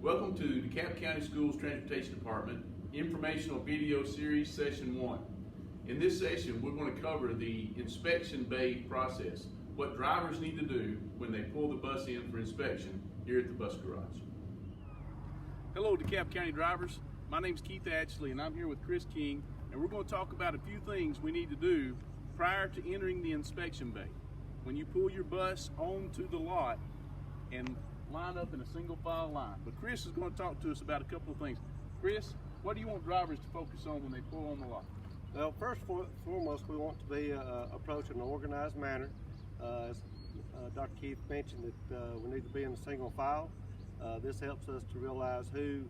Welcome to DeKalb County Schools Transportation Department Informational Video Series Session 1. In this session, we're going to cover the inspection bay process, what drivers need to do when they pull the bus in for inspection here at the bus garage. Hello DeKalb County drivers, my name is Keith Atchley and I'm here with Chris King, and we're going to talk about a few things we need to do prior to entering the inspection bay. When you pull your bus onto the lot and line up in a single file line. But Chris is going to talk to us about a couple of things. Chris, what do you want drivers to focus on when they pull on the lot? Well, first and foremost, we want to be approach in an organized manner. As Dr. Keith mentioned, that we need to be in a single file. This helps us to realize who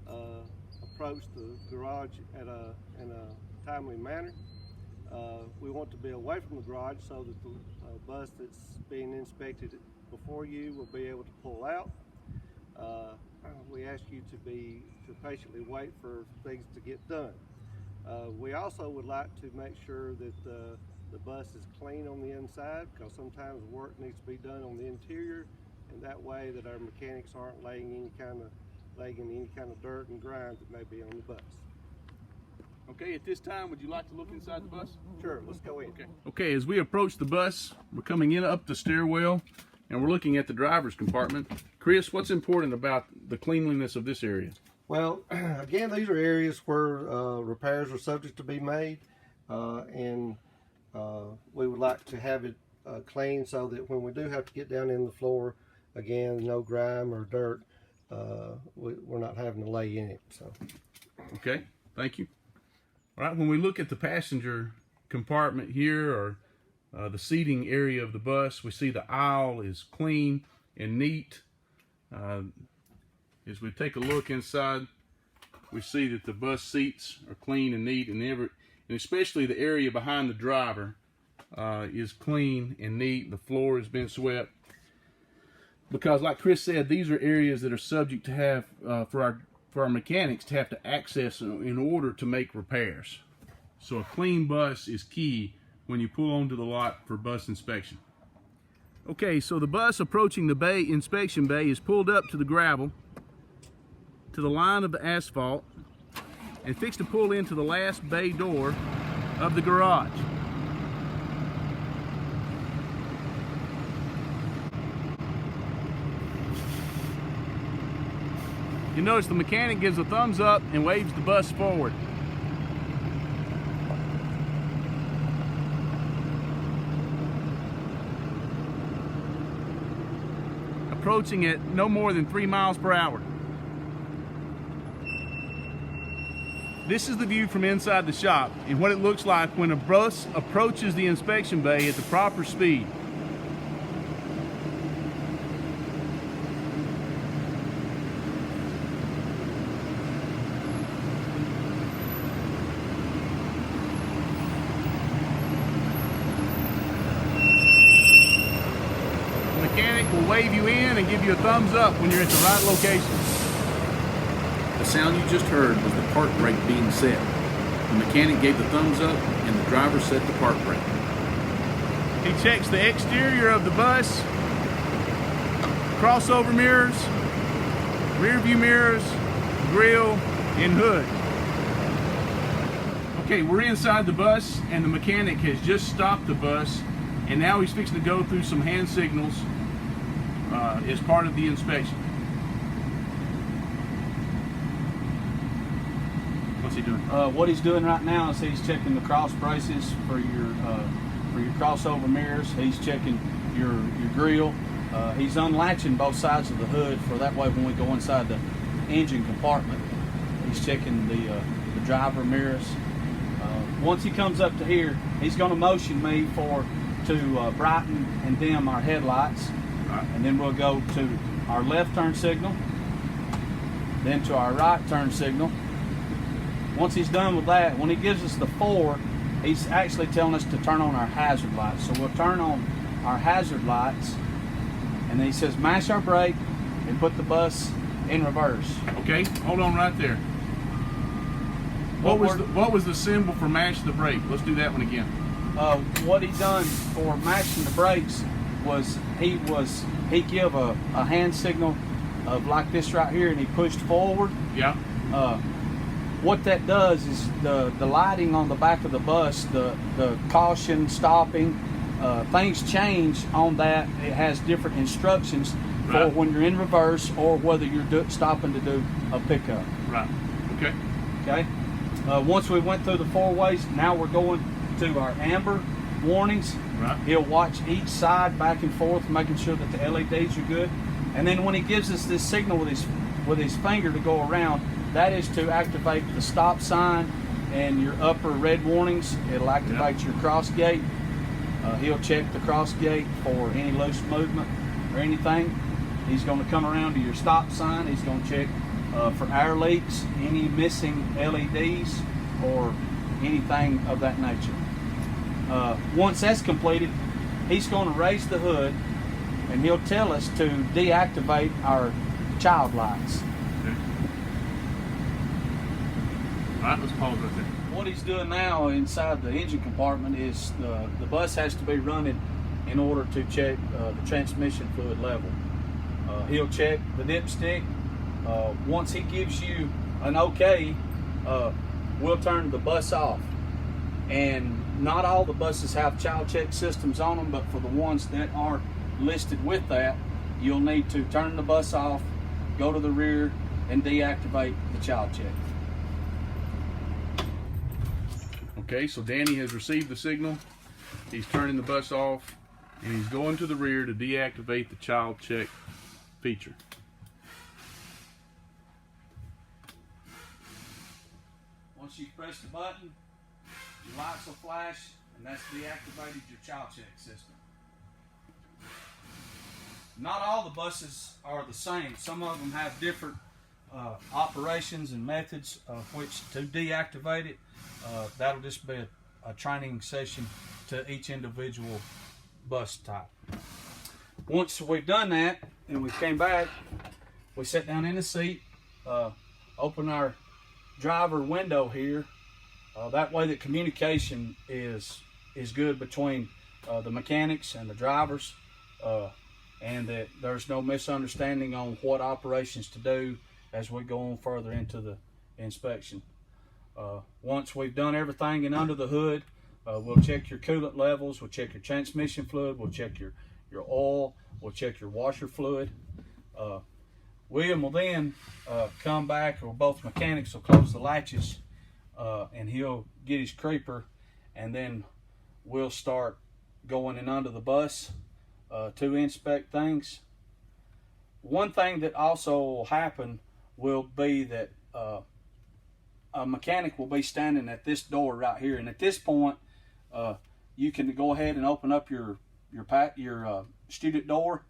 approached the garage in a timely manner. We want to be away from the garage so that the bus that's being inspected before you will be able to pull out. We ask you to patiently wait for things to get done. We also would like to make sure that the bus is clean on the inside, because sometimes work needs to be done on the interior, and that way that our mechanics aren't laying in any kind of dirt and grime that may be on the bus. Okay, at this time, would you like to look inside the bus? Sure, let's go in. Okay, as we approach the bus, we're coming in up the stairwell and we're looking at the driver's compartment. Chris, what's important about the cleanliness of this area? Well, again, these are areas where repairs are subject to be made, and we would like to have it clean so that when we do have to get down in the floor, again, no grime or dirt, we're not having to lay in it. So. Okay, thank you. All right, when we look at the passenger compartment here, or the seating area of the bus, we see the aisle is clean and neat. As we take a look inside, we see that the bus seats are clean and neat, and especially the area behind the driver is clean and neat. The floor has been swept, because like Chris said, these are areas that are subject to have for our mechanics to have to access in order to make repairs. So a clean bus is key when you pull onto the lot for bus inspection. Okay, so the bus approaching the inspection bay is pulled up to the gravel, to the line of the asphalt, and fixed to pull into the last bay door of the garage. You notice the mechanic gives a thumbs up and waves the bus forward. Approaching at no more than 3 miles per hour. This is the view from inside the shop and what it looks like when a bus approaches the inspection bay at the proper speed. The mechanic will wave you in and give you a thumbs up when you're at the right location. The sound you just heard was the park brake being set. The mechanic gave the thumbs up and the driver set the park brake. He checks the exterior of the bus, crossover mirrors, rear view mirrors, grill, and hood. Okay, we're inside the bus and the mechanic has just stopped the bus, and now he's fixing to go through some hand signals as part of the inspection. What's he doing? What he's doing right now is he's checking the cross braces for your crossover mirrors. He's checking your grill. He's unlatching both sides of the hood, for that way when we go inside the engine compartment, he's checking the driver mirrors. Once he comes up to here, he's going to motion me to brighten and dim our headlights, and then we'll go to our left turn signal, then to our right turn signal. Once he's done with that, when he gives us the 4, he's actually telling us to turn on our hazard lights. So we'll turn on our hazard lights, and then he says mash our brake and put the bus in reverse. Okay, hold on right there. What was the symbol for mash the brake? Let's do that one again. What he done for mashing the brakes was he give a hand signal of like this right here, and he pushed forward, Yeah. what that does is the lighting on the back of the bus, the caution, stopping, things change on that. It has different instructions for Right. when you're in reverse or whether you're stopping to do a pickup. Right. Okay. Okay. Once we went through the 4 ways, now we're going to our amber warnings. Right. He'll watch each side back and forth, making sure that the LEDs are good. And then when he gives us this signal with his finger to go around, that is to activate the stop sign and your upper red warnings. It'll activate your cross gate. He'll check the cross gate for any loose movement or anything. He's going to come around to your stop sign. He's going to check for air leaks, any missing LEDs, or anything of that nature. Once that's completed, he's going to raise the hood and he'll tell us to deactivate our child lights. Okay. All right, let's pause right there. What he's doing now inside the engine compartment is the bus has to be running in order to check the transmission fluid level. He'll check the dipstick. Once he gives you an okay, we'll turn the bus off. And not all the buses have child check systems on them, but for the ones that are listed with that, you'll need to turn the bus off, go to the rear, and deactivate the child check. Okay, so Danny has received the signal. He's turning the bus off, and he's going to the rear to deactivate the child check feature. Once you press the button, your lights will flash, and that's deactivated your child check system. Not all the buses are the same. Some of them have different operations and methods of which to deactivate it. That'll just be a training session to each individual bus type. Once we've done that and we came back, we sat down in the seat, open our driver window here. That way the communication is good between the mechanics and the drivers, and that there's no misunderstanding on what operations to do as we go on further into the inspection. Once we've done everything and under the hood, we'll check your coolant levels, we'll check your transmission fluid, we'll check your oil, we'll check your washer fluid. William will then come back, or both mechanics will close the latches, and he'll get his creeper, and then we'll start going in under the bus to inspect things. One thing that also will happen will be that a mechanic will be standing at this door right here, and at this point you can go ahead and open up your student door.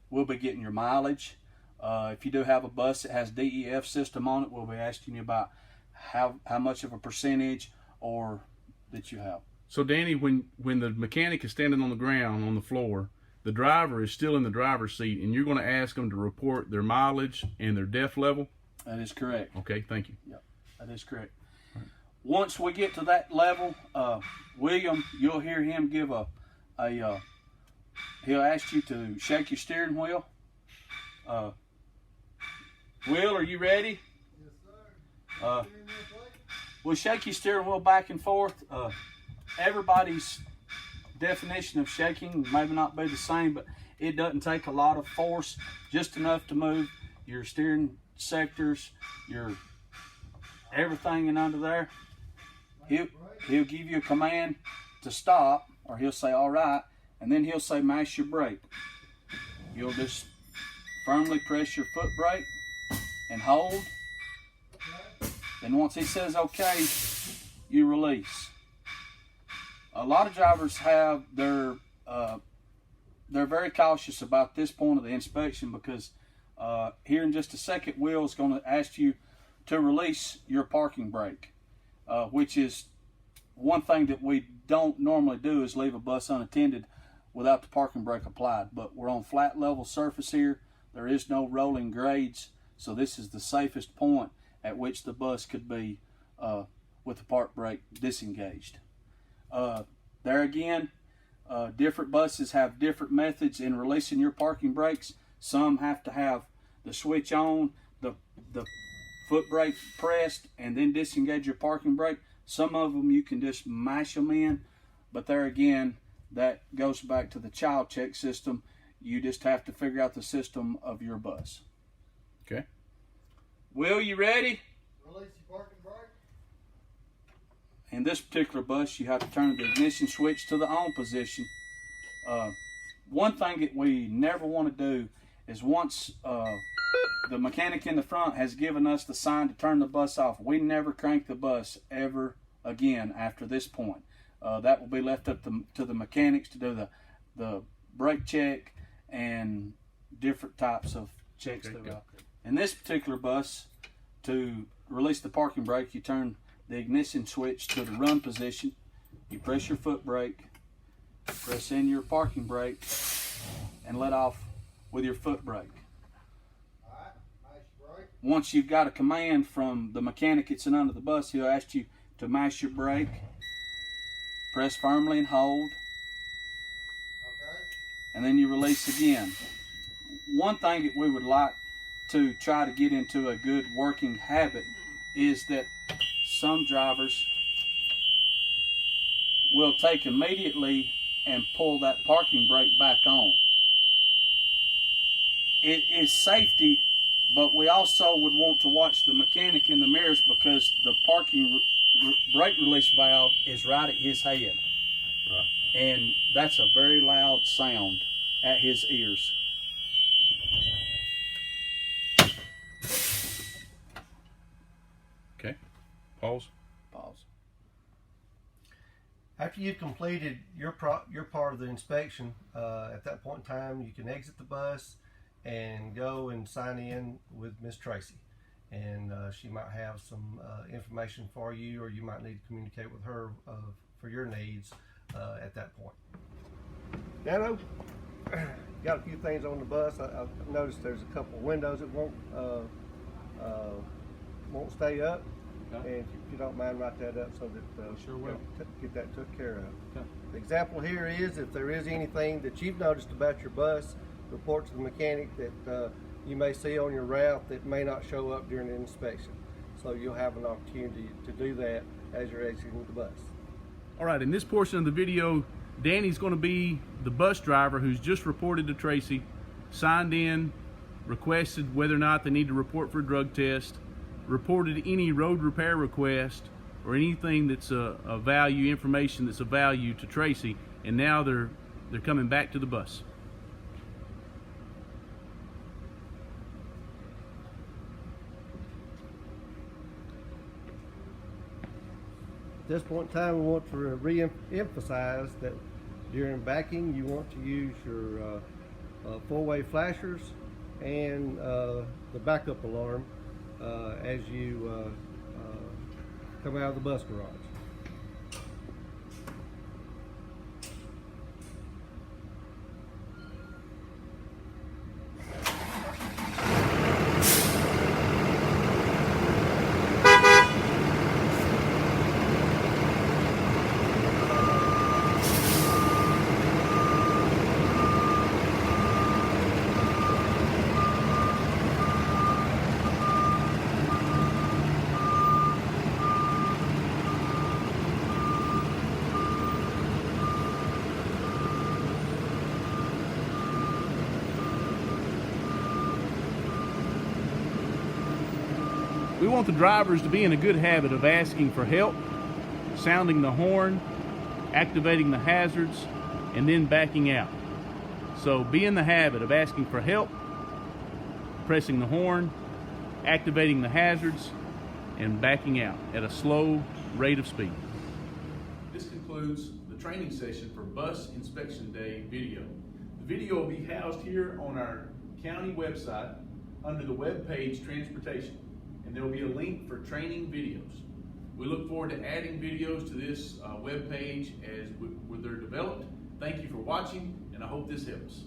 We'll be getting your mileage. If you do have a bus that has DEF system on it, we'll be asking you about how much of a percentage or that you have. So Danny, when the mechanic is standing on the ground, on the floor, the driver is still in the driver's seat, and you're going to ask them to report their mileage and their DEF level? That is correct. Okay, thank you. Yep, that is correct. Right. Once we get to that level, William, you'll hear him give he'll ask you to shake your steering wheel. Will, are you ready? Yes, sir. We'll shake your steering wheel back and forth. Everybody's definition of shaking may not be the same, but it doesn't take a lot of force, just enough to move your steering sectors, your everything in under there. He'll give you a command to stop, or he'll say all right, and then he'll say mash your brake. You'll just firmly press your foot brake and hold. Then once he says okay, you release. A lot of drivers have they're very cautious about this point of the inspection, because here in just a second, Will is going to ask you to release your parking brake, which is one thing that we don't normally do, is leave a bus unattended without the parking brake applied. But we're on flat level surface here. There is no rolling grades, so this is the safest point at which the bus could be with the park brake disengaged. There again, different buses have different methods in releasing your parking brakes. Some have to have the switch on, the foot brake pressed, and then disengage your parking brake. Some of them you can just mash them in, but there again, that goes back to the child check system. You just have to figure out the system of your bus. Okay. Will, you ready? Release your parking brake. In this particular bus, you have to turn the ignition switch to the on position. One thing that we never want to do is once the mechanic in the front has given us the sign to turn the bus off, we never crank the bus ever again after this point. That will be left up to the mechanics to do the brake check and different types of checks. Okay, In this particular bus, to release the parking brake, you turn the ignition switch to the run position. You press your foot brake, press in your parking brake, and let off with your foot brake. Once you've got a command from the mechanic that's under the bus, he'll ask you to mash your brake, press firmly and hold, and then you release again. One thing that we would like to try to get into a good working habit is that some drivers will take immediately and pull that parking brake back on. It is safety, but we also would want to watch the mechanic in the mirrors because the parking brake release valve is right at his head. Right. And that's a very loud sound at his ears. Okay. Pause. Pause. After you've completed your part of the inspection, at that point in time, you can exit the bus and go and sign in with Miss Tracy. And she might have some information for you, or you might need to communicate with her for your needs at that point. Dano, got a few things on the bus. I've noticed there's a couple windows that won't stay up. Okay. And if you don't mind, write that up so that Sure will. get that took care of. Okay. The example here is if there is anything that you've noticed about your bus, report to the mechanic that you may see on your route that may not show up during the inspection. So you'll have an opportunity to do that as you're exiting the bus. All right, in this portion of the video, Danny's going to be the bus driver who's just reported to Tracy, signed in, requested whether or not they need to report for a drug test, reported any road repair request or anything that's a value, information that's of value to Tracy, and now they're coming back to the bus. At this point in time, we want to re-emphasize that during backing, you want to use your four-way flashers and the backup alarm as you come out of the bus garage. We want the drivers to be in a good habit of asking for help, sounding the horn, activating the hazards, and then backing out. So be in the habit of asking for help, pressing the horn, activating the hazards, and backing out at a slow rate of speed. This concludes the training session for Bus Inspection Day video. The video will be housed here on our county website under the web page Transportation, and there will be a link for training videos. We look forward to adding videos to this web page as they're developed. Thank you for watching, and I hope this helps.